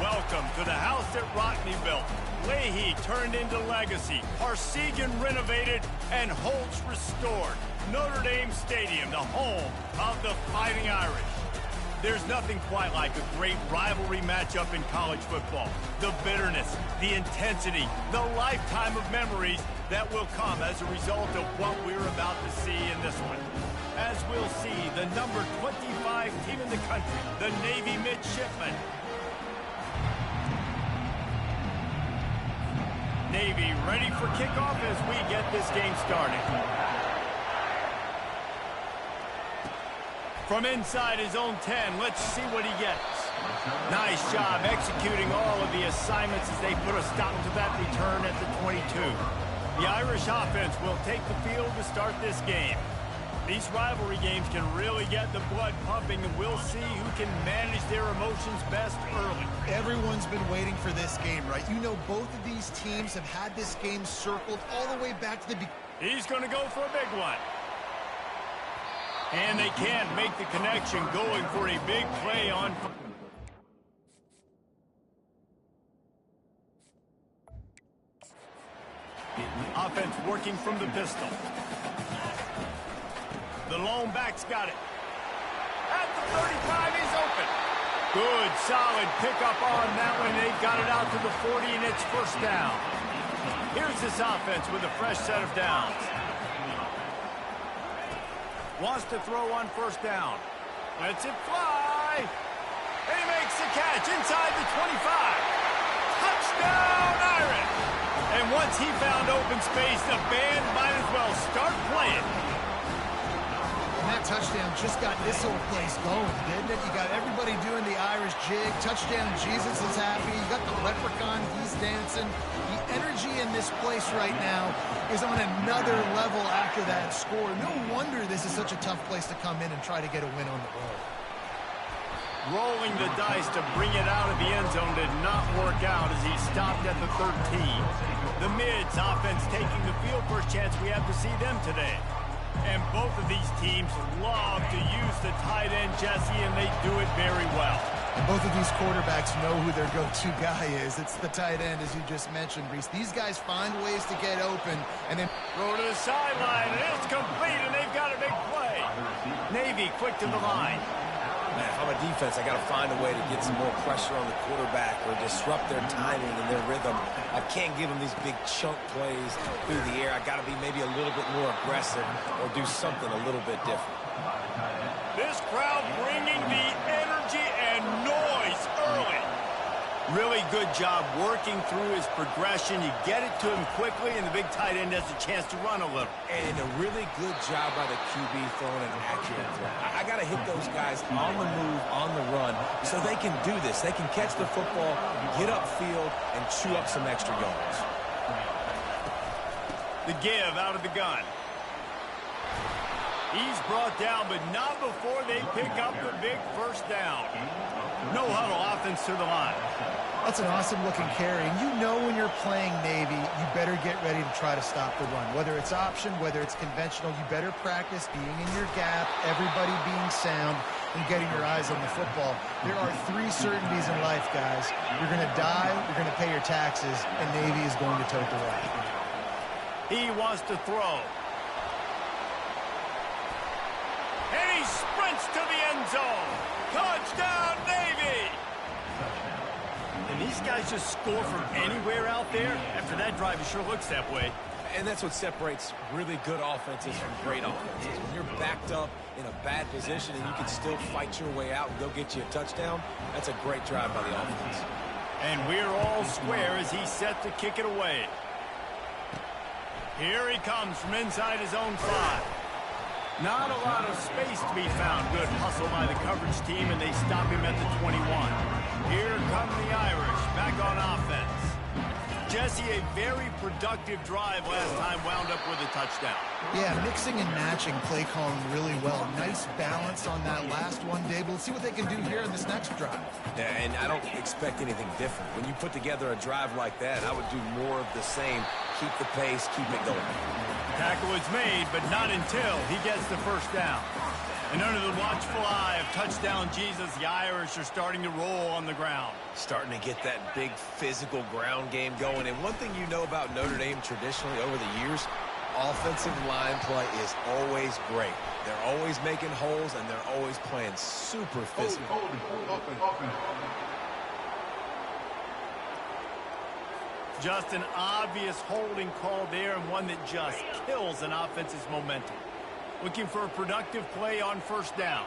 Welcome to the house that Rodney built. Leahy turned into legacy. Parsegan renovated and Holtz restored. Notre Dame Stadium, the home of the Fighting Irish. There's nothing quite like a great rivalry matchup in college football. The bitterness, the intensity, the lifetime of memories that will come as a result of what we're about to see in this one. As we'll see, the number 25 team in the country, the Navy Midshipmen. Navy ready for kickoff as we get this game started. From inside his own 10, let's see what he gets. Nice job executing all of the assignments as they put a stop to that return at the 22. The Irish offense will take the field to start this game. These rivalry games can really get the blood pumping, and we'll see who can manage their emotions best early. Everyone's been waiting for this game, right? You know, both of these teams have had this game circled all the way back to the beginning. He's going to go for a big one. And they can't make the connection, going for a big play on... Offense working from the pistol. The lone back's got it. At the 35, he's open. Good, solid pickup on that one. They've got it out to the 40, and it's first down. Here's this offense with a fresh set of downs. Wants to throw on first down. Lets it fly. And he makes the catch inside the 25. Touchdown, Irish. And once he found open space, the band might as well start playing. And that touchdown just got this whole place going, didn't it? You got everybody doing the Irish jig. Touchdown, Jesus is happy. You got the leprechaun, he's dancing. The energy in this place right now is on another level after that score. No wonder this is such a tough place to come in and try to get a win on the road. Rolling the dice to bring it out of the end zone did not work out as he stopped at the 13. The Mids offense taking the field. First chance we have to see them today. And both of these teams love to use the tight end, Jesse, and they do it very well. And both of these quarterbacks know who their go-to guy is. It's the tight end, as you just mentioned, Reese. These guys find ways to get open and then throw to the sideline, and it's complete, and they've got a big play. Navy quick to the line. Man, if I'm a defense, I got to find a way to get some more pressure on the quarterback or disrupt their timing and their rhythm. I can't give them these big chunk plays through the air. I got to be maybe a little bit more aggressive or do something a little bit different. This crowd bringing the energy and noise early. Really good job working through his progression. You get it to him quickly, and the big tight end has a chance to run a little. And a really good job by the QB throwing an accurate throw. I got to hit those guys on the move, on the run, so they can do this. They can catch the football, get upfield, and chew up some extra yards. The give out of the gun. He's brought down, but not before they pick up the big first down. No huddle offense to the line. That's an awesome-looking carry. And you know when you're playing Navy, you better get ready to try to stop the run. Whether it's option, whether it's conventional, you better practice being in your gap, everybody being sound, and getting your eyes on the football. There are three certainties in life, guys. You're going to die, you're going to pay your taxes, and Navy is going to tote the rock. He wants to throw. And he sprints to the end zone. Touchdown, Navy! And these guys just score from anywhere out there. After that drive, it sure looks that way. And that's what separates really good offenses from great offenses. When you're backed up in a bad position and you can still fight your way out and go get you a touchdown, that's a great drive by the offense. And we're all square as he's set to kick it away. Here he comes from inside his own 5. Not a lot of space to be found. Good hustle by the coverage team, and they stop him at the 21. Here come the Irish, back on offense. Jesse, a very productive drive last time, wound up with a touchdown. Yeah, mixing and matching play calling really well. Nice balance on that last one, Dave. We'll see what they can do here in this next drive. Yeah, and I don't expect anything different. When you put together a drive like that, I would do more of the same. Keep the pace, keep it going. Tackle is made, but not until he gets the first down. And under the watchful eye of touchdown Jesus, the Irish are starting to roll on the ground. Starting to get that big physical ground game going. And one thing you know about Notre Dame traditionally over the years, offensive line play is always great. They're always making holes, and they're always playing super physical. Just an obvious holding call there, and one that just kills an offense's momentum. Looking for a productive play on first down.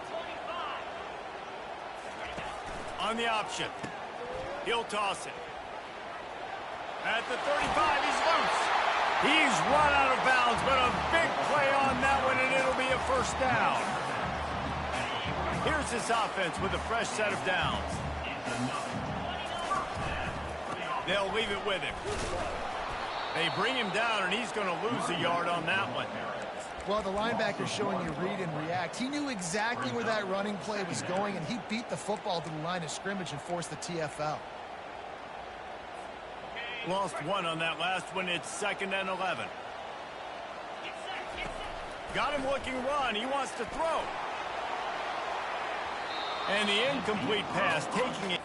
On the option. He'll toss it. At the 35, he's loose. He's run out of bounds, but a big play on that one, and it'll be a first down. Here's this offense with a fresh set of downs. They'll leave it with him. They bring him down, and he's going to lose a yard on that one. Well, the linebacker's showing you read and react. He knew exactly where that running play was going, and he beat the football to the line of scrimmage and forced the TFL. Lost one on that last one. It's 2nd and 11. Got him looking run. He wants to throw. And the incomplete pass, taking it.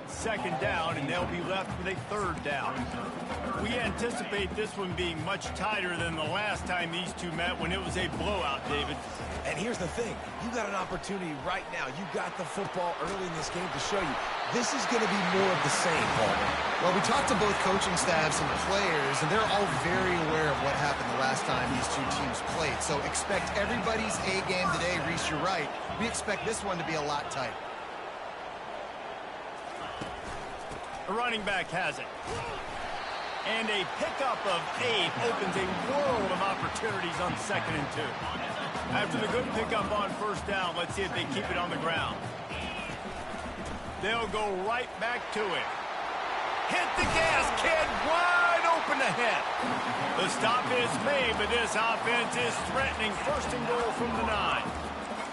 Second down, and they'll be left with a 3rd down. We anticipate this one being much tighter than the last time these two met when it was a blowout, David. And here's the thing. You got an opportunity right now. You got the football early in this game to show you. This is going to be more of the same, Palmer. Well, we talked to both coaching staffs and players, and they're all very aware of what happened the last time these two teams played. So expect everybody's A game today. Reese, you're right. We expect this one to be a lot tighter. The running back has it. And a pickup of 8 opens a world of opportunities on 2nd and 2. After the good pickup on first down, let's see if they keep it on the ground. They'll go right back to it. Hit the gas, kid, wide open ahead. The stop is made, but this offense is threatening 1st and goal from the 9.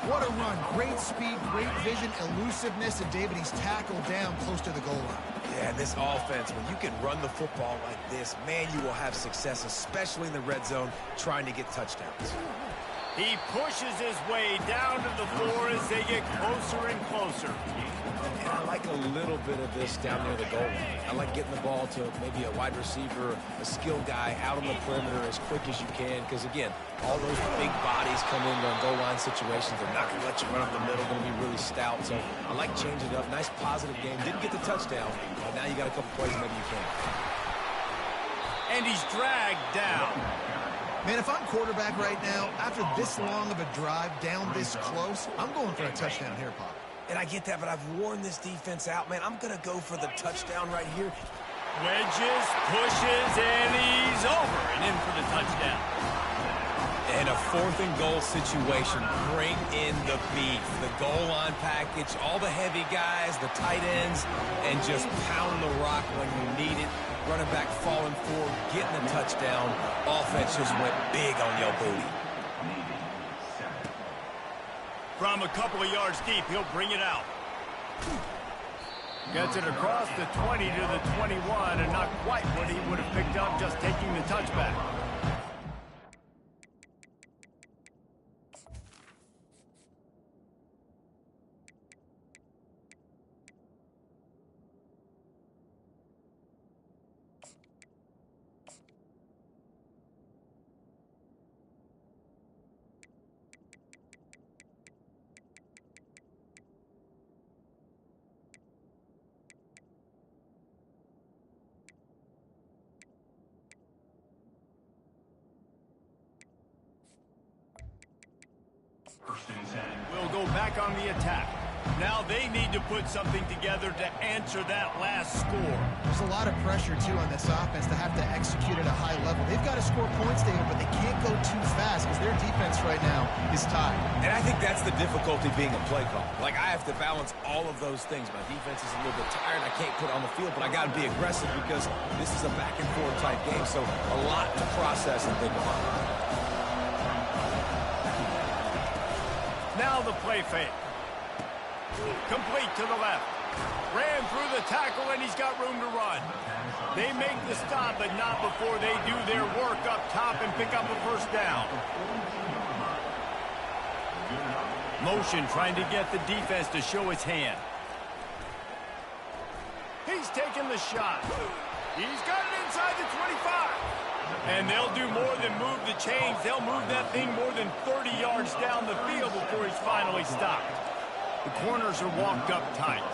What a run. Great speed, great vision, elusiveness, and David, he's tackled down close to the goal line. Yeah, this offense, when you can run the football like this, man, you will have success, especially in the red zone, trying to get touchdowns. He pushes his way down to the floor as they get closer and closer. And I like a little bit of this down near the goal line. I like getting the ball to maybe a wide receiver, a skilled guy out on the perimeter as quick as you can. Because, again, all those big bodies come into goal line situations. They're not going to let you run up the middle. Going to be really stout. So I like changing it up. Nice positive game. Didn't get the touchdown. But now you got a couple plays maybe you can. And he's dragged down. Man, if I'm quarterback right now, after this long of a drive down this close, I'm going for a touchdown here, Pop. And I get that, but I've worn this defense out, man. I'm going to go for the touchdown right here. Wedges, pushes, and he's over and in for the touchdown. And a 4th and goal situation. Bring in the beef, the goal line package, all the heavy guys, the tight ends, and just pound the rock when you need it. Running back falling forward, getting a touchdown. Offense just went big on your booty. From a couple of yards deep, he'll bring it out. Gets it across the 20 to the 21, and not quite what he would have picked up just taking the touchback. We'll go back on the attack. Now they need to put something together to answer that last score. There's a lot of pressure, too, on this offense to have to execute at a high level. They've got to score points, David, but they can't go too fast because their defense right now is tied. And I think that's the difficulty being a play caller. Like, I have to balance all of those things. My defense is a little bit tired. I can't put it on the field, but I got to be aggressive because this is a back-and-forth type game, so a lot to process and think about. Now the play fake. Complete to the left. Ran through the tackle, and he's got room to run. They make the stop, but not before they do their work up top and pick up a first down. Motion trying to get the defense to show his hand. He's taking the shot. He's got it inside the 25. And they'll do more than move the chains. They'll move that thing more than 30 yards down the field before he's finally stopped. The corners are walked up tight.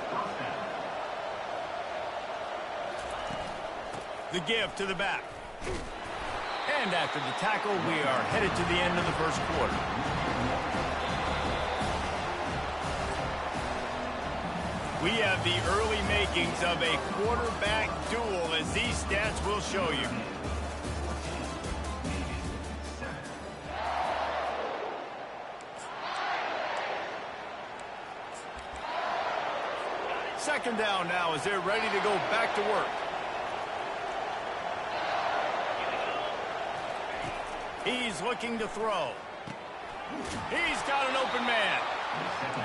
The give to the back. And after the tackle, we are headed to the end of the first quarter. We have the early makings of a quarterback duel, as these stats will show you. Second down now as they're ready to go back to work. He's looking to throw. He's got an open man.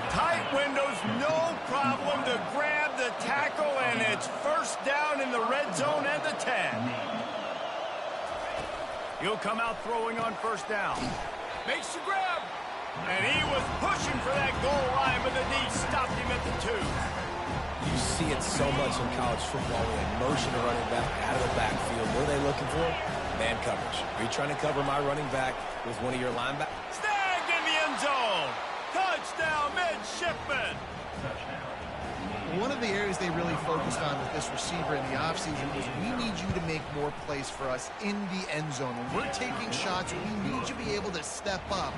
Tight windows, no problem to grab the tackle, and it's first down in the red zone at the 10. He'll come out throwing on first down. Makes the grab. And he was pushing for that goal line, but the D stopped him at the 2. You see it so much in college football. We have motion to running back out of the backfield. What are they looking for? Man coverage. Are you trying to cover my running back with one of your linebackers? Snagged in the end zone. Touchdown, midshipman. One of the areas they really focused on with this receiver in the offseason was we need you to make more plays for us in the end zone. When we're taking shots, we need you to be able to step up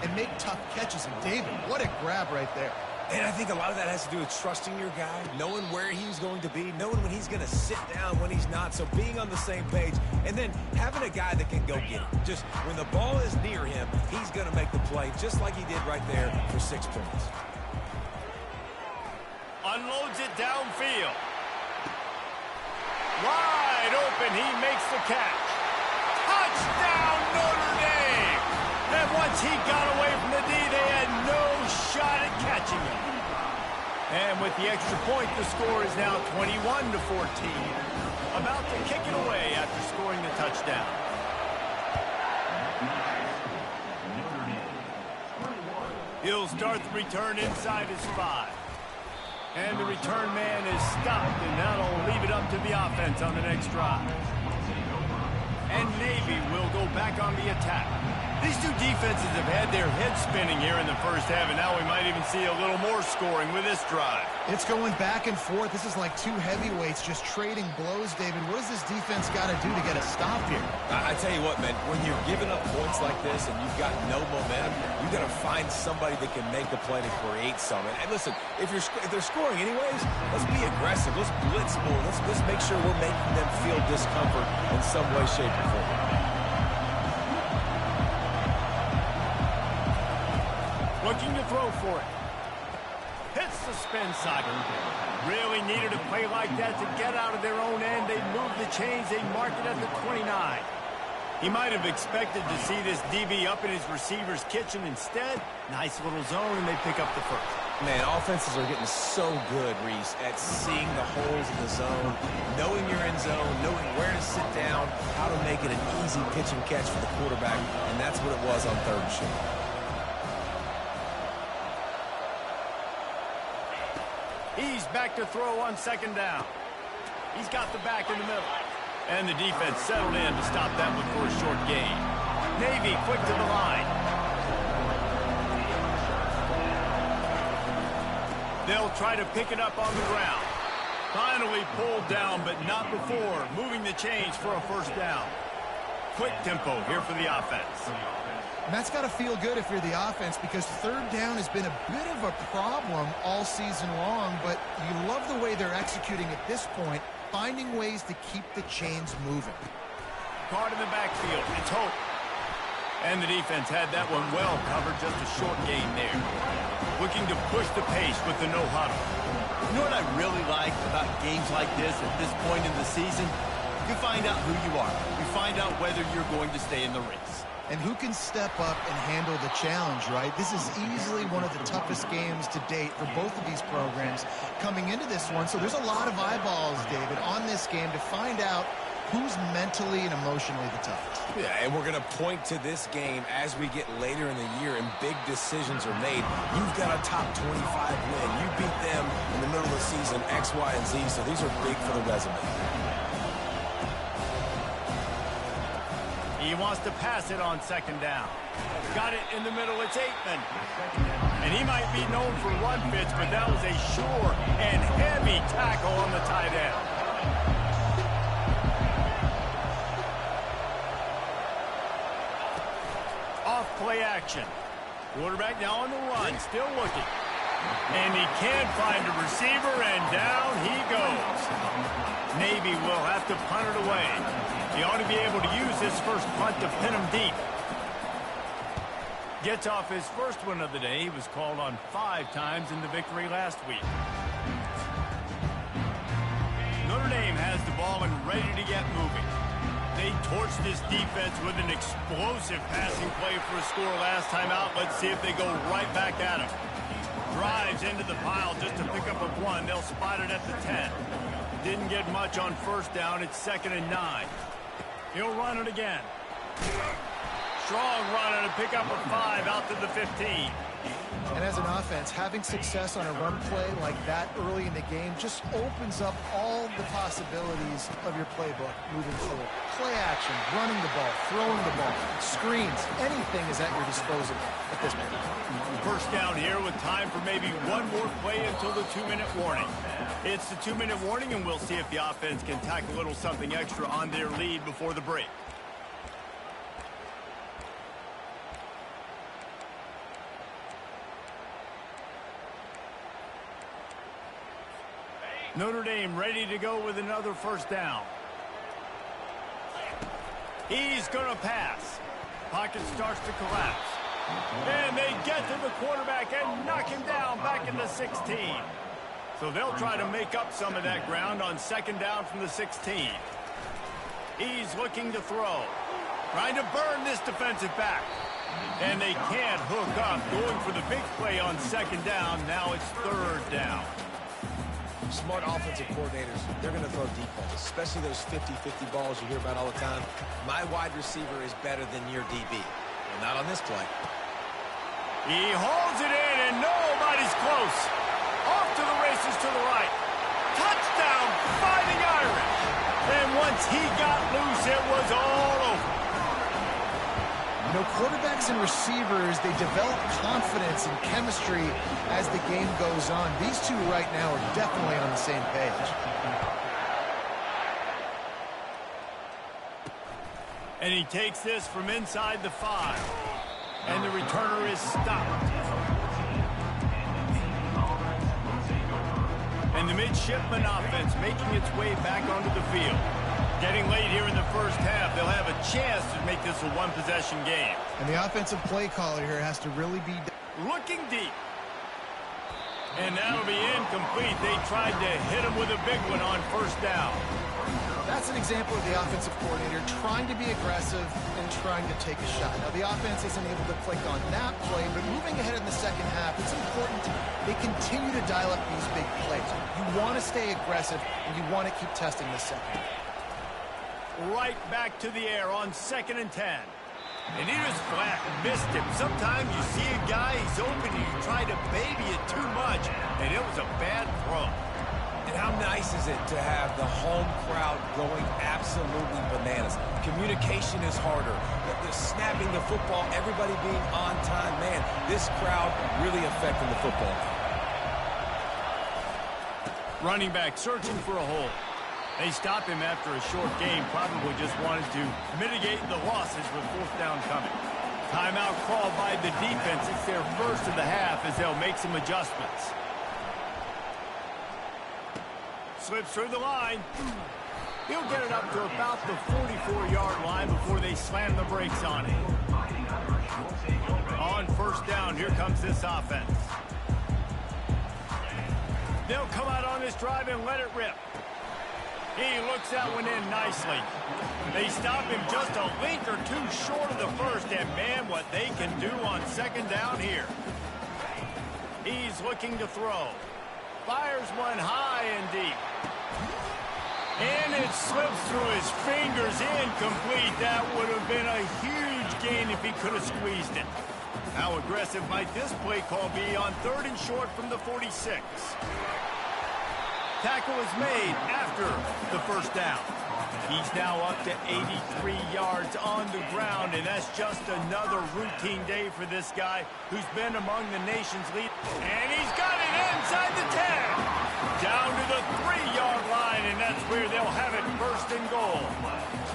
and make tough catches. And David, what a grab right there. And I think a lot of that has to do with trusting your guy, knowing where he's going to be, knowing when he's going to sit down, when he's not. So being on the same page, and then having a guy that can go get it. Just when the ball is near him, he's going to make the play, just like he did right there for 6 points. Unloads it downfield. Wide open, he makes the catch. Touchdown, Notre Dame! And once he got away from the D, they had no shot at catching him. And with the extra point, the score is now 21-14. About to kick it away after scoring the touchdown. He'll start the return inside his 5. And the return man is stopped, and that'll leave it up to the offense on the next drive. And Navy will go back on the attack. These two defenses have had their heads spinning here in the first half, and now we might even see a little more scoring with this drive. It's going back and forth. This is like two heavyweights just trading blows, David. What does this defense got to do to get a stop here? I tell you what, man, when you're giving up points like this and you've got no momentum, you got to find somebody that can make a play to create something. And listen, if they're scoring anyways, let's be aggressive. Let's blitz more. Let's make sure we're making them feel discomfort in some way, shape, or form. Looking to throw for it. Hits the spin cycle. Really needed a play like that to get out of their own end. They move the chains. They mark it at the 29. He might have expected to see this DB up in his receiver's kitchen. Instead, nice little zone, and they pick up the first. Man, offenses are getting so good, Reese, at seeing the holes in the zone, knowing your end zone, knowing where to sit down, how to make it an easy pitch and catch for the quarterback, and that's what it was on third and short. He's back to throw on second down. He's got the back in the middle. And the defense settled in to stop that one for a short gain. Navy quick to the line. They'll try to pick it up on the ground. Finally pulled down, but not before moving the chains for a first down. Quick tempo here for the offense. And that's got to feel good if you're the offense, because third down has been a bit of a problem all season long, but you love the way they're executing at this point, finding ways to keep the chains moving. Card in the backfield. It's Hope. And the defense had that one well covered, just a short gain there. Looking to push the pace with the no huddle. You know what I really like about games like this at this point in the season? You find out who you are. You find out whether you're going to stay in the race. And who can step up and handle the challenge, right? This is easily one of the toughest games to date for both of these programs coming into this one. So there's a lot of eyeballs, David, on this game to find out who's mentally and emotionally the toughest. Yeah, and we're going to point to this game as we get later in the year and big decisions are made. You've got a top 25 win. You beat them in the middle of the season, X, Y, and Z, so these are big for the resume. He wants to pass it on second down. Got it in the middle. It's Aikman. And he might be known for run fits, but that was a sure and heavy tackle on the tight end. Off play action. Quarterback now on the run, still looking. And he can't find a receiver, and down he goes. Navy will have to punt it away. He ought to be able to use this first punt to pin him deep. Gets off his first one of the day. He was called on 5 times in the victory last week. Notre Dame has the ball and ready to get moving. They torched this defense with an explosive passing play for a score last time out. Let's see if they go right back at him. Drives into the pile just to pick up a 1. They'll spot it at the 10. Didn't get much on first down. It's 2nd and 9. He'll run it again. Strong run and a pick up a 5 out to the 15. And as an offense, having success on a run play like that early in the game just opens up all the possibilities of your playbook moving forward. Play action, running the ball, throwing the ball, screens, anything is at your disposal at this point. First down here with time for maybe one more play until the 2-minute warning. It's the 2-minute warning, and we'll see if the offense can tack a little something extra on their lead before the break. Notre Dame ready to go with another first down. He's going to pass. Pocket starts to collapse. And they get to the quarterback and knock him down back in the 16. So they'll try to make up some of that ground on second down from the 16. He's looking to throw. Trying to burn this defensive back. And they can't hook up. Going for the big play on second down. Now it's third down. Smart offensive coordinators, they're going to throw deep balls, especially those 50-50 balls you hear about all the time. My wide receiver is better than your DB. Well, not on this play. He holds it in, and nobody's close. Off to the races to the right. Touchdown, Fighting Irish. And once he got loose, it was all over. You know, quarterbacks and receivers, they develop confidence and chemistry as the game goes on. These two right now are definitely on the same page. And he takes this from inside the 5. And the returner is stopped. And the midshipman offense making its way back onto the field. Getting late here in the first half, they'll have a chance to make this a one-possession game. And the offensive play caller here has to really be looking deep. And that'll be incomplete. They tried to hit him with a big one on first down. That's an example of the offensive coordinator trying to be aggressive and trying to take a shot. Now, the offense isn't able to click on that play, but moving ahead in the second half, it's important they continue to dial up these big plays. You want to stay aggressive, and you want to keep testing the second. Right back to the air on 2nd and 10. And he just flat missed him. Sometimes you see a guy, he's open, and you try to baby it too much, and it was a bad throw. And how nice is it to have the home crowd going absolutely bananas? Communication is harder. The snapping the football, everybody being on time. Man, this crowd really affecting the football. Running back searching for a hole. They stop him after a short game, probably just wanted to mitigate the losses with fourth down coming. Timeout called by the defense. It's their first of the half as they'll make some adjustments. Slips through the line. He'll get it up to about the 44-yard line before they slam the brakes on him. On first down, here comes this offense. They'll come out on this drive and let it rip. He looks that one in nicely. They stop him just a link or two short of the first, and man, what they can do on second down here. He's looking to throw. Fires one high and deep. And it slips through his fingers, incomplete. That would have been a huge gain if he could have squeezed it. How aggressive might this play call be on 3rd and short from the 46? Tackle is made after the first down. He's now up to 83 yards on the ground, and that's just another routine day for this guy who's been among the nation's lead. And he's got it inside the 10. Down to the 3-yard line, and that's where they'll have it 1st and goal.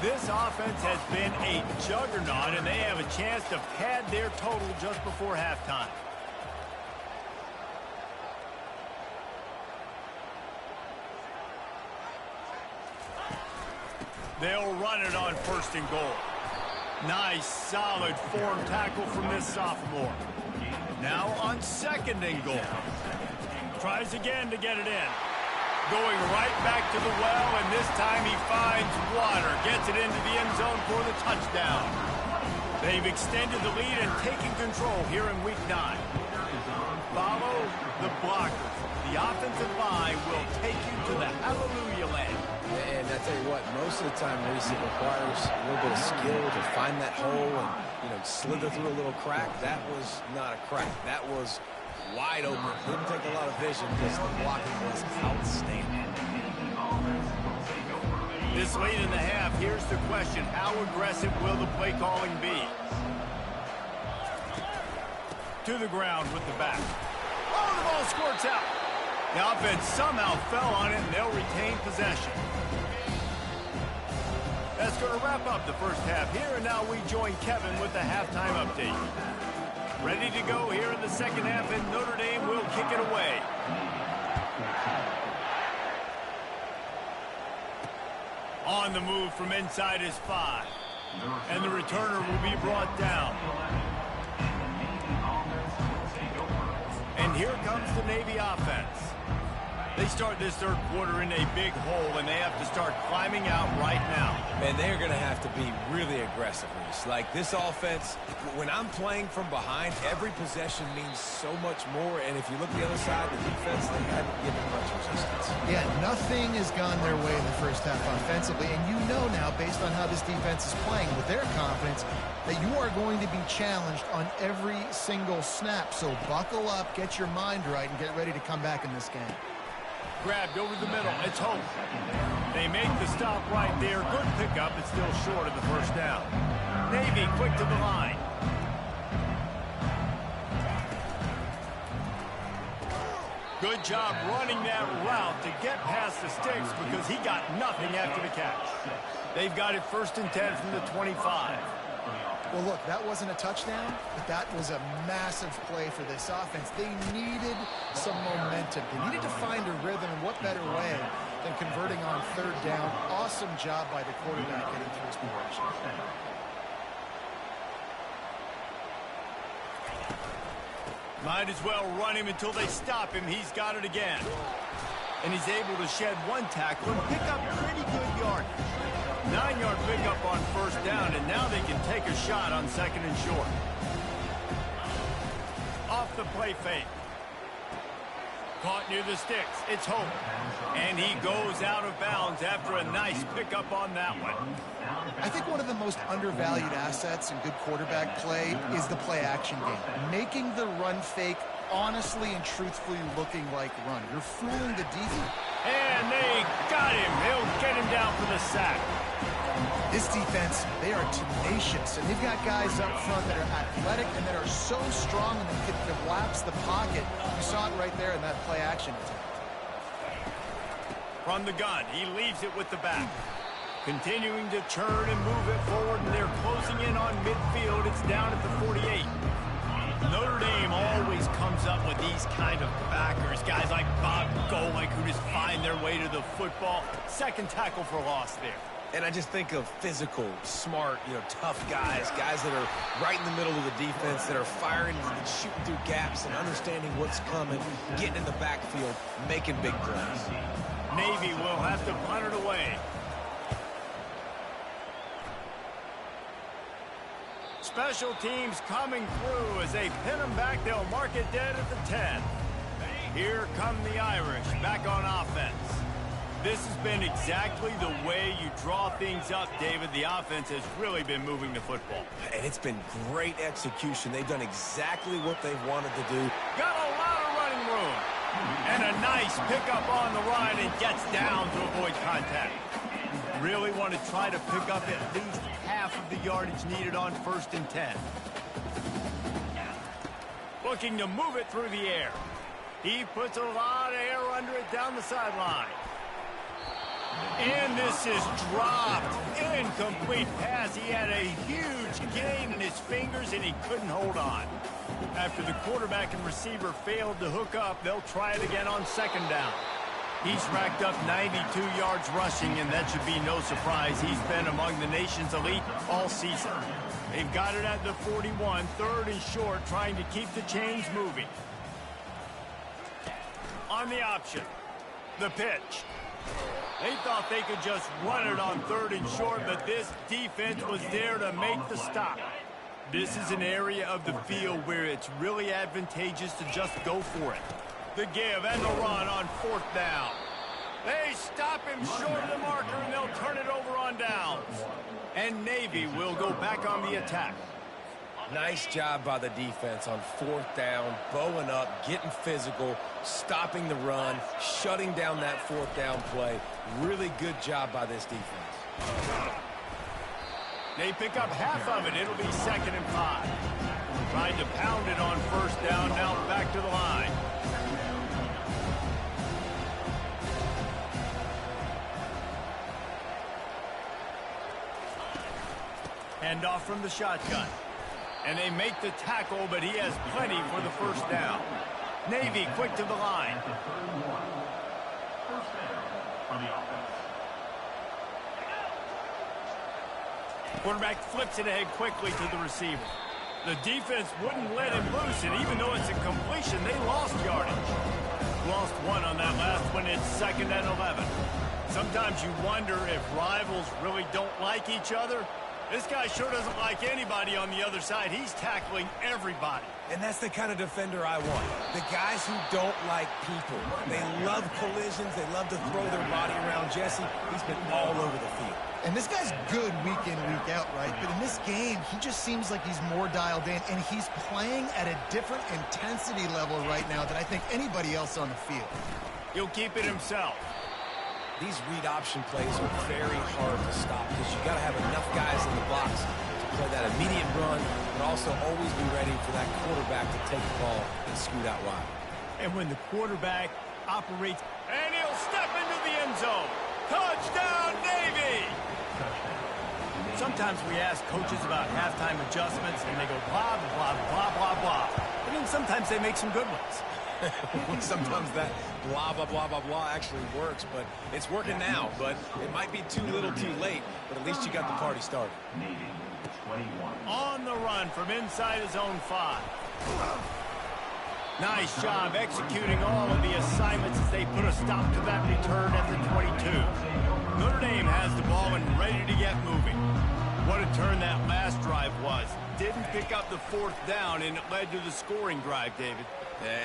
This offense has been a juggernaut, and they have a chance to pad their total just before halftime. They'll run it on 1st and goal. Nice, solid form tackle from this sophomore. Now on 2nd and goal. Tries again to get it in. Going right back to the well, and this time he finds water. Gets it into the end zone for the touchdown. They've extended the lead and taken control here in Week 9. Follow the blockers. The offensive line will take you to the hallelujah land. And I tell you what, most of the time, Reese, it requires a little bit of skill to find that hole and, slither through a little crack. That was not a crack. That was wide open. Didn't take a lot of vision because the blocking was outstanding. This late in the half, here's the question. How aggressive will the play calling be? To the ground with the back. Oh, the ball squirts out. The offense somehow fell on it, and they'll retain possession. That's going to wrap up the first half here, and now we join Kevin with the halftime update. Ready to go here in the second half, and Notre Dame will kick it away. On the move from inside his 5. And the returner will be brought down. And here comes the Navy offense. They start this third quarter in a big hole, and they have to start climbing out right now. And they're going to have to be really aggressive. Like this offense, when I'm playing from behind, every possession means so much more. And if you look at the other side, the defense, they haven't given much resistance. Yeah, nothing has gone their way in the first half offensively. And you know now, based on how this defense is playing with their confidence, that you are going to be challenged on every single snap. So buckle up, get your mind right, and get ready to come back in this game. Grabbed over the middle. It's Hope. They make the stop right there. Good pickup. It's still short of the first down. Navy quick to the line. Good job running that route to get past the sticks because he got nothing after the catch. They've got it 1st and 10 from the 25. Well, look, that wasn't a touchdown, but that was a massive play for this offense. They needed some momentum. They needed to find a rhythm, and what better way than converting on 3rd down. Awesome job by the quarterback getting through his progression. Might as well run him until they stop him. He's got it again. And he's able to shed one tackle and pick up pretty good yardage. 9-yard pickup on 1st down, and now they can take a shot on 2nd and short. Off the play fake. Caught near the sticks. It's Hope. And he goes out of bounds after a nice pickup on that one. I think one of the most undervalued assets in good quarterback play is the play-action game. Making the run fake honestly and truthfully looking like run. You're fooling the defense. And they got him. He'll get him down for the sack. This defense, they are tenacious, and they've got guys up front that are athletic and that are so strong and they can collapse the pocket. You saw it right there in that play-action attempt. From the gun, he leaves it with the back. Continuing to turn and move it forward, and they're closing in on midfield. It's down at the 48. Notre Dame always comes up with these kind of backers, guys like Bob Golick who just find their way to the football. 2nd tackle for loss there. And I just think of physical, smart, tough guys that are right in the middle of the defense, that are firing and shooting through gaps and understanding what's coming, getting in the backfield, making big plays. Navy will have to punt it away. Special teams coming through as they pin them back. They'll mark it dead at the 10. Here come the Irish back on offense. This has been exactly the way you draw things up, David. The offense has really been moving the football. And it's been great execution. They've done exactly what they've wanted to do. Got a lot of running room. And a nice pickup on the run and gets down to avoid contact. Really want to try to pick up at least half of the yardage needed on 1st and 10. Looking to move it through the air. He puts a lot of air under it down the sideline. And this is dropped. Incomplete pass. He had a huge gain in his fingers, and he couldn't hold on. After the quarterback and receiver failed to hook up, they'll try it again on 2nd down. He's racked up 92 yards rushing, and that should be no surprise. He's been among the nation's elite all season. They've got it at the 41, 3rd and short, trying to keep the chains moving. On the option, the pitch. They thought they could just run it on 3rd and short, but this defense was there to make the stop. This is an area of the field where it's really advantageous to just go for it. The give and the run on 4th down. They stop him short of the marker, and they'll turn it over on downs. And Navy will go back on the attack. Nice job by the defense on 4th down, bowing up, getting physical, stopping the run, shutting down that 4th down play. Really good job by this defense. They pick up half of it. It'll be 2nd and 5. Trying to pound it on 1st down, now back to the line. Handoff from the shotgun. And they make the tackle, but he has plenty for the 1st down. Navy quick to the line. Quarterback flips it ahead quickly to the receiver. The defense wouldn't let him loose, and even though it's a completion, they lost yardage. Lost one on that last one. It's 2nd and 11. Sometimes you wonder if rivals really don't like each other. This guy sure doesn't like anybody on the other side. He's tackling everybody. And that's the kind of defender I want. The guys who don't like people. They love collisions. They love to throw their body around Jesse. He's been all over the field. And this guy's good week in, week out, right? But in this game, he just seems like he's more dialed in, and he's playing at a different intensity level right now than I think anybody else on the field. He'll keep it himself. These read option plays are very hard to stop because you got to have enough guys in the box to play that immediate run, but also always be ready for that quarterback to take the ball and scoot out wide. And when the quarterback operates, and he'll step into the end zone. Touchdown, Navy! Sometimes we ask coaches about halftime adjustments, and they go blah, blah, blah, blah, blah. And then sometimes they make some good ones. Sometimes that blah, blah, blah, blah, blah actually works, but it's working now. But it might be too little too late, but at least you got the party started. On the run from inside his own 5. Nice job executing all of the assignments as they put a stop to that return at the 22. Notre Dame has the ball and ready to get moving. What a turn that last drive was. Didn't pick up the 4th down, and it led to the scoring drive, David.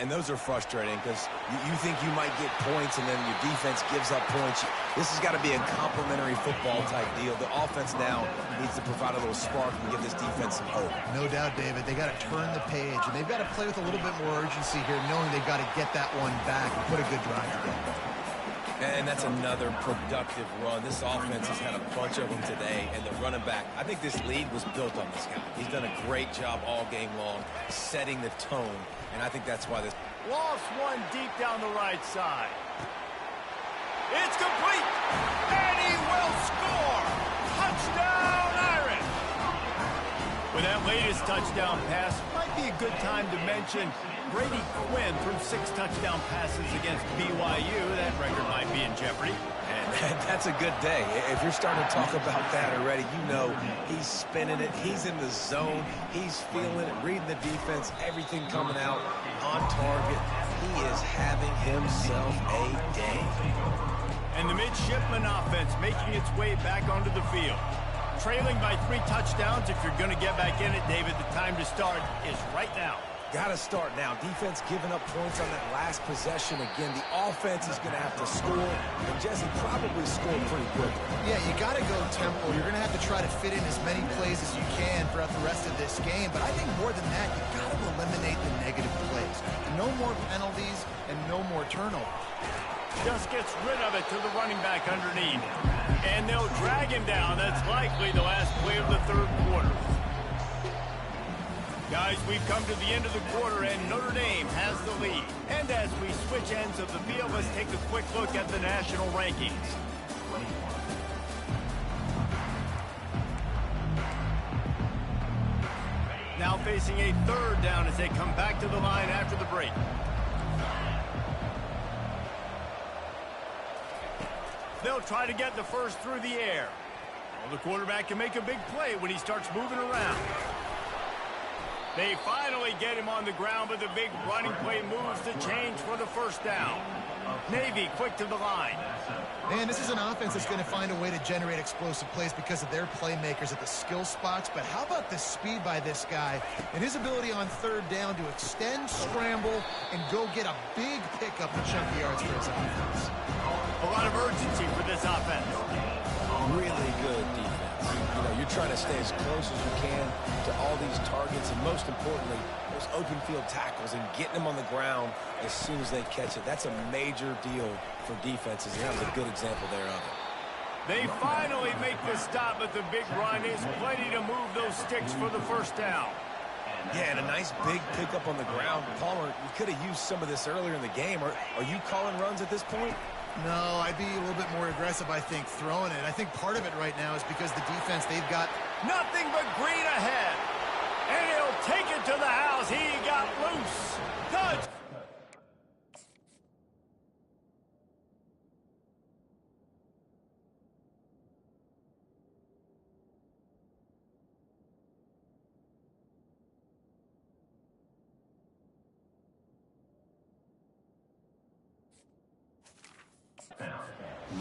And those are frustrating because you think you might get points and then your defense gives up points. This has got to be a complimentary football type deal. The offense now needs to provide a little spark and give this defense some hope. No doubt, David. They got to turn the page, and they've got to play with a little bit more urgency here, knowing they've got to get that one back and put a good drive together. And that's another productive run. This offense has had a bunch of them today, and the running back, I think this lead was built on this guy. He's done a great job all game long, setting the tone, and I think that's why this... Lost one deep down the right side. It's complete, and he will score! Touchdown, Irish! With that latest touchdown pass, might be a good time to mention Brady Quinn threw 6 touchdown passes against BYU. That record might be in jeopardy. And That's a good day. If you're starting to talk about that already, you know he's spinning it. He's in the zone. He's feeling it, reading the defense, everything coming out on target. He is having himself a day. And the midshipman offense making its way back onto the field. Trailing by 3 touchdowns. If you're going to get back in it, David, the time to start is right now. Got to start now. Defense giving up points on that last possession. Again, the offense is going to have to score, and Jesse probably scored pretty quickly. Yeah, you got to go tempo. You're going to have to try to fit in as many plays as you can throughout the rest of this game. But I think more than that, you got to eliminate the negative plays. No more penalties and no more turnovers. Just gets rid of it to the running back underneath. And they'll drag him down. That's likely the last play of the third quarter. Guys, we've come to the end of the quarter, and Notre Dame has the lead. And as we switch ends of the field, let's take a quick look at the national rankings. Now facing a third down as they come back to the line after the break. They'll try to get the first through the air. Well, the quarterback can make a big play when he starts moving around. They finally get him on the ground, but the big running play moves the change for the first down. Navy quick to the line. Man, this is an offense that's going to find a way to generate explosive plays because of their playmakers at the skill spots. But how about the speed by this guy and his ability on third down to extend, scramble, and go get a big pickup and chunky yards for his offense? A lot of urgency for this offense. Really good defense. You know, you're trying to stay as close as you can to all these targets, and most importantly, those open field tackles and getting them on the ground as soon as they catch it. That's a major deal for defenses, and that was a good example there of it. They finally make the stop, but the big run is plenty to move those sticks for the first down. Yeah, and a nice big pickup on the ground. Palmer, you could have used some of this earlier in the game. Are you calling runs at this point? No, I'd be a little bit more aggressive, I think, throwing it. I think part of it right now is because the defense, they've got nothing but green ahead. And he'll take it to the house. He got loose. Touch.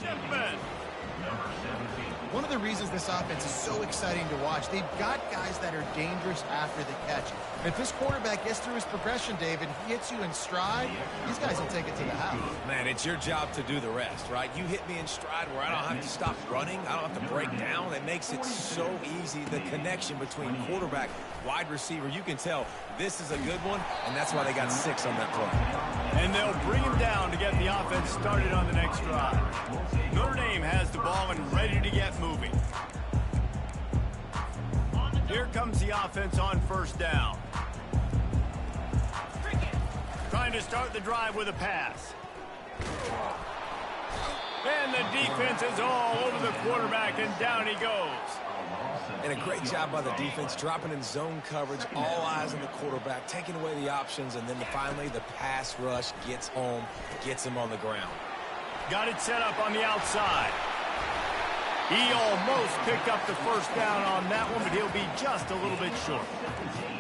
Shipman. One of the reasons this offense is so exciting to watch, they've got guys that are dangerous after the catch. And if this quarterback gets through his progression, David, he hits you in stride, these guys will take it to the house. Man, it's your job to do the rest, right? You hit me in stride where I don't have to stop running. I don't have to break down. It makes it so easy, the connection between quarterback, wide receiver. You can tell this is a good one, and that's why they got 6 on that play. And they'll bring him down to get the offense started on the next drive. Notre Dame has the ball and ready to get moving. Here comes the offense on first down. Trying to start the drive with a pass. And the defense is all over the quarterback, and down he goes. And a great job by the defense, dropping in zone coverage, all eyes on the quarterback, taking away the options, and then finally the pass rush gets home, gets him on the ground. Got it set up on the outside. He almost picked up the first down on that one, but he'll be just a little bit short.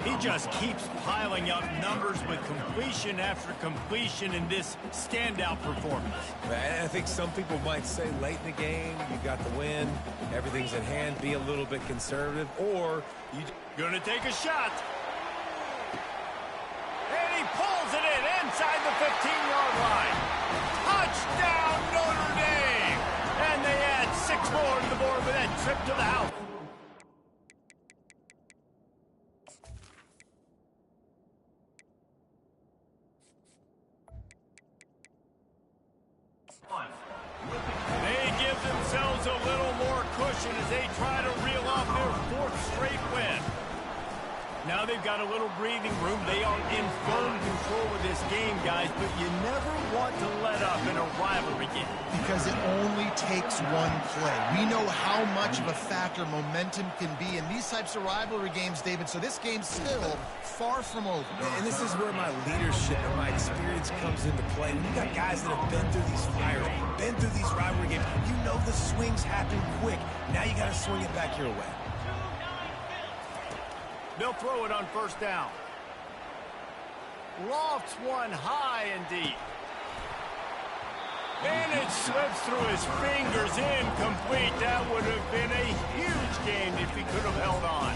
He just keeps piling up numbers with completion after completion in this standout performance. And I think some people might say late in the game, you got the win, everything's at hand, be a little bit conservative, or you... Gonna take a shot. And he pulls it in inside the 15-yard line. Touchdown, Notre Dame! And they add 6 more to the board with that trip to the house. They give themselves a little more cushion as they try to reel off their 4th straight win. Now Now they've got a little breathing room. They are in firm control of this game, guys, but you never want to let up in a rivalry game. Because it only takes one play. We know how much of a factor momentum can be in these types of rivalry games, David, so this game's still far from over. And this is where my leadership and my experience comes into play. When you got guys that have been through these fires, been through these rivalry games, you know the swings happen quick. Now you got to swing it back your way. They'll throw it on first down. Lofts one high and deep. And it slips through his fingers, incomplete. That would have been a huge game if he could have held on.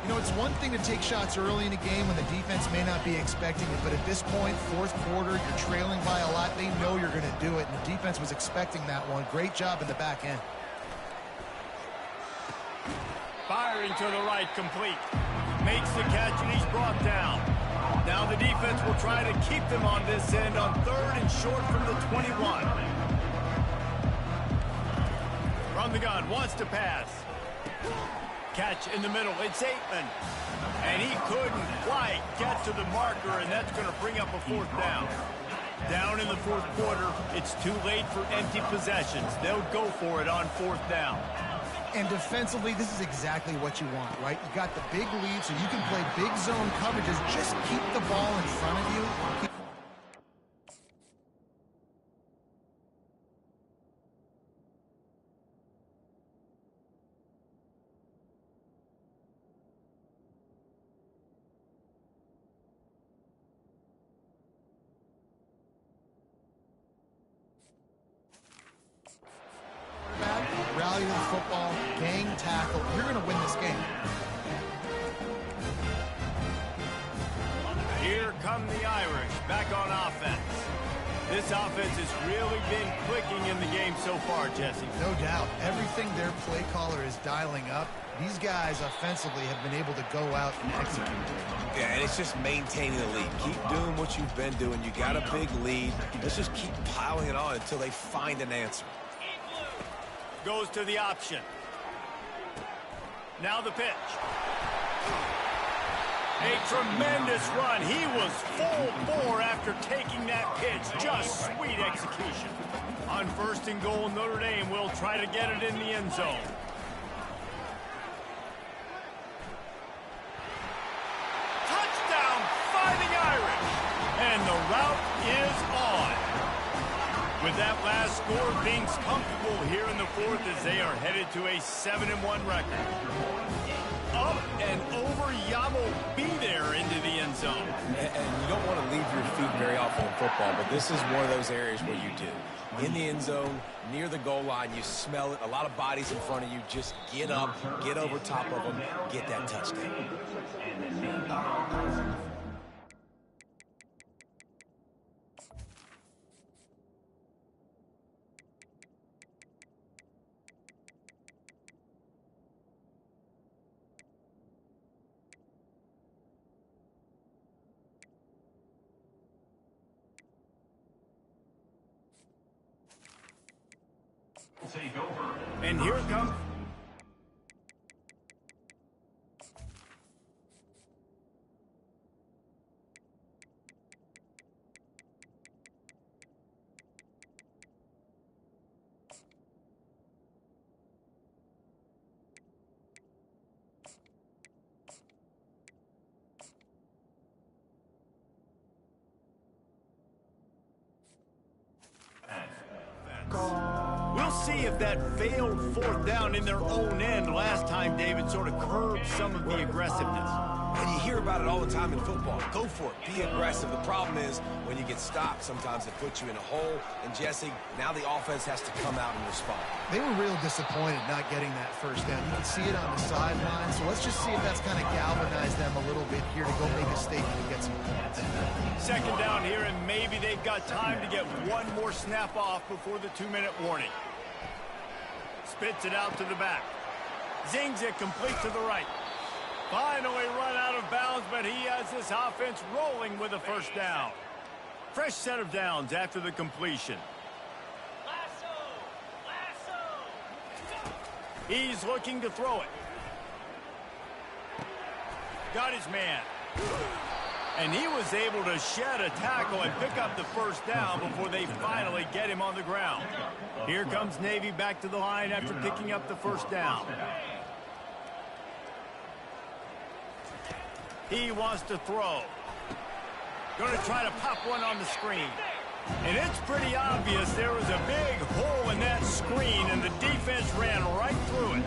You know, it's one thing to take shots early in a game when the defense may not be expecting it, but at this point, fourth quarter, you're trailing by a lot. They know you're going to do it, and the defense was expecting that one. Great job in the back end. Firing to the right, complete. Makes the catch, and he's brought down. Now the defense will try to keep them on this end on third and short from the 21. From the gun, wants to pass. Catch in the middle, it's Aitman. And he couldn't quite get to the marker, and that's going to bring up a fourth down. Down in the fourth quarter, it's too late for empty possessions. They'll go for it on fourth down. And defensively, this is exactly what you want, right? You got the big lead, so you can play big zone coverages. Just keep the ball in front of you. Rally to the football, gang tackle. You're going to win this game. Here come the Irish back on offense. This offense has really been clicking in the game so far, Jesse. No doubt. Everything their play caller is dialing up, these guys offensively have been able to go out and execute. Yeah, and it's just maintaining the lead. Keep doing what you've been doing. You got a big lead. Let's just keep piling it on until they find an answer. Goes to the option. Now the pitch. A tremendous run. He was full bore after taking that pitch. Just sweet execution. On first and goal, Notre Dame will try to get it in the end zone. Touchdown, Fighting Irish. And the route is on. With that last score, things comfortable here in the fourth as they are headed to a 7-1 record. Up and over, Yamo be there into the end zone. And you don't want to leave your feet very often in football, but this is one of those areas where you do. In the end zone, near the goal line, you smell it. A lot of bodies in front of you. Just get up, get over top of them, get that touchdown. Take over. And here comes... We'll see if that failed fourth down in their own end last time, David, sort of curbed some of the aggressiveness. And you hear about it all the time in football. Go for it. Be aggressive. The problem is when you get stopped, sometimes it puts you in a hole. And, Jesse, now the offense has to come out and respond. They were real disappointed not getting that first down. You can see it on the sideline. So let's just see if that's kind of galvanized them a little bit here to go make a statement and get some points. Second down here, and maybe they've got time to get one more snap off before the 2-minute warning. Spits it out to the back. Zings it complete to the right. Finally run out of bounds, but he has this offense rolling with a first down. Fresh set of downs after the completion. He's looking to throw it. got his man. And he was able to shed a tackle and pick up the first down before they finally get him on the ground. Here comes Navy back to the line after picking up the first down. He wants to throw. Going to try to pop one on the screen. And it's pretty obvious there was a big hole in that screen, and the defense ran right through it.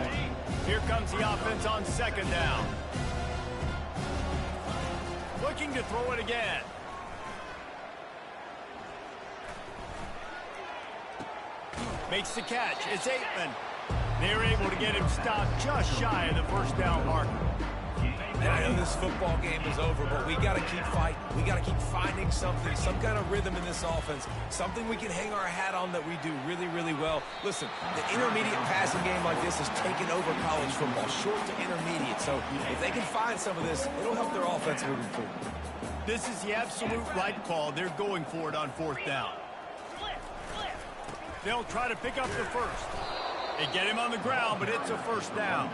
Here comes the offense on second down. Looking to throw it again. Makes the catch. It's Aitman. They're able to get him stopped just shy of the first down marker. And I know this football game is over, but we got to keep fighting. We got to keep finding something, some kind of rhythm in this offense, something we can hang our hat on that we do really, really well. Listen, the intermediate passing game like this has taken over college football, short to intermediate. So if they can find some of this, it'll help their offense moving forward. This is the absolute right call. They're going for it on fourth down. They'll try to pick up the first. They get him on the ground, but it's a first down.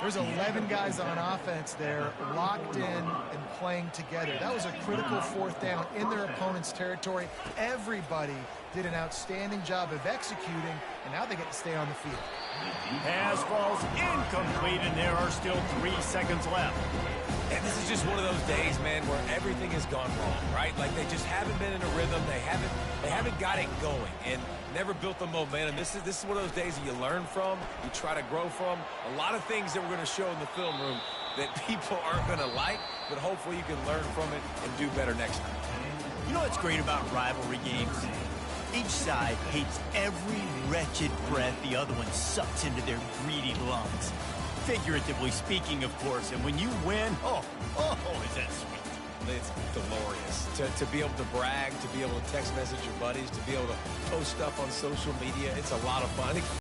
There's 11 guys on offense there locked in and playing together. That was a critical fourth down in their opponent's territory. Everybody did an outstanding job of executing, and now they get to stay on the field. Pass falls incomplete, and there are still 3 seconds left. And this is just one of those days, man, where everything has gone wrong, right? Like they just haven't been in a rhythm. They haven't got it going and never built the momentum. This is one of those days that you learn from, you try to grow from. A lot of things that we're going to show in the film room that people aren't going to like, but hopefully you can learn from it and do better next time. You know what's great about rivalry games? Each side hates every wretched breath the other one sucks into their greedy lungs. Figuratively speaking, of course, and when you win, oh, is that sweet. It's glorious to be able to brag, to be able to text message your buddies, to be able to post stuff on social media. It's a lot of fun.